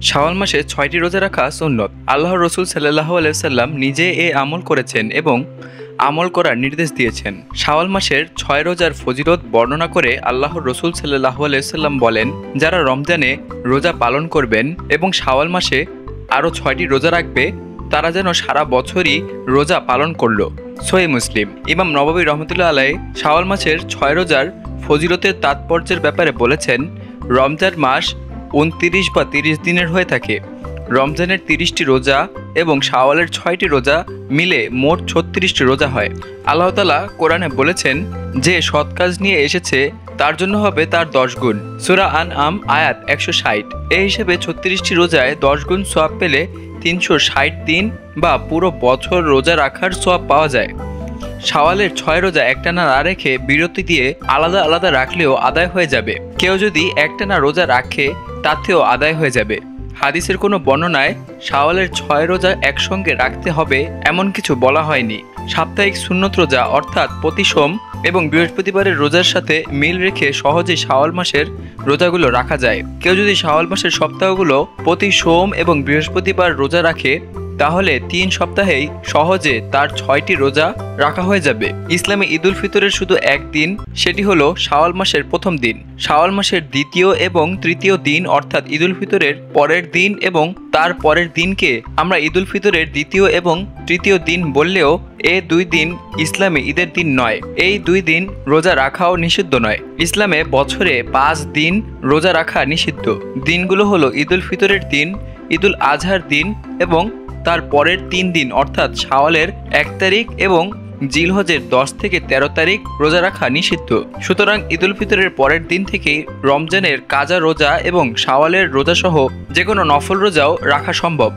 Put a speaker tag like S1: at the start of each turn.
S1: শাওয়াল মাসে ৬টি রোজা রাখা সুন্নত। আল্লাহর রাসূল সাল্লাল্লাহু আলাইহি ওয়াসাল্লাম নিজে এ আমল করেছেন এবং আমল করার নির্দেশ দিয়েছেন। শাওয়াল মাসের ৬ রোজার ফজিলত বর্ণনা করে আল্লাহর রাসূল সাল্লাল্লাহু আলাইহি ওয়াসাল্লাম বলেন, যারা রমজানে রোজা পালন করবেন এবং শাওয়াল মাসে আরও ৬টি রোজা রাখবে, তারা যেন সারা বছরই রোজা পালন করল। সহিহ মুসলিম। ইমাম নববী রহমতুল্লাহ আলাইহি শাওয়াল মাসের ৬ রোজার ফজিলতের তাৎপর্যের ব্যাপারে বলেছেন, রমজান মাস ২৯ বা ৩০ দিনের হয়ে থাকে। রমজানের ৩০টি রোজা এবং শাওয়ালের ৬টি রোজা মিলে মোট ৩৬টি রোজা হয়। আল্লাহ তাআলা কোরআনে বলেছেন, যে সৎ কাজ নিয়ে এসেছে তার জন্য হবে তার ১০ গুণ। সূরা আনআম আয়াত ১৬০। এই হিসেবে ৩৬টি রোজায় ১০ গুণ সওয়াব পেলে ৩৬০ দিন বা পুরো বছর রোজা রাখার সওয়াব পাওয়া যায়। শাওয়ালের ৬ রোজা একটানা না রেখে বিরতি দিয়ে আলাদা আলাদা রাখলেও আদায় হয়ে যাবে। কেউ যদি একটানা রোজা রাখে তাতেও আদায় হয়ে যাবে। হাদিসের কোনো বর্ণনায় শাওয়ালের ৬ রোজা একসঙ্গে রাখতে হবে এমন কিছু বলা হয়নি। সাপ্তাহিক সুন্নত রোজা অর্থাৎ প্রতি সোম এবং বৃহস্পতিবারের রোজার সাথে মিল রেখে সহজেই শাওয়াল মাসের রোজাগুলো রাখা যায়। কেউ যদি শাওয়াল মাসের সপ্তাহগুলো প্রতি সোম এবং বৃহস্পতিবার রোজা রাখে তাহলে ৩ সপ্তাহেই সহজে তার ৬টি রোজা রাখা হয়ে যাবে। ইসলামে ঈদুল ফিতরের শুধু একদিন, সেটি হলো শাওয়াল মাসের প্রথম দিন। শাওয়াল মাসের দ্বিতীয় এবং তৃতীয় দিন অর্থাৎ ঈদুল ফিতরের পরের দিন এবং তার পরের দিনকে আমরা ঈদুল ফিতরের দ্বিতীয় এবং তৃতীয় দিন বললেও এ ২ দিন ইসলামে ঈদের দিন নয়। এই ২ দিন রোজা রাখাও নিষিদ্ধ নয়। ইসলামে বছরে ৫ দিন রোজা রাখা নিষিদ্ধ। দিনগুলো হলো ঈদুল ফিতরের দিন, ঈদুল আজহার দিন এবং তার পরের ৩ দিন অর্থাৎ শাওয়ালের ১ তারিখ এবং জিলহজের ১০ থেকে ১৩ তারিখ রোজা রাখা নিষিদ্ধ। সুতরাং ঈদুল ফিতরের পরের দিন থেকেই রমজানের কাজা রোজা এবং শাওয়ালের রোজাসহ যে কোনো নফল রোজাও রাখা সম্ভব।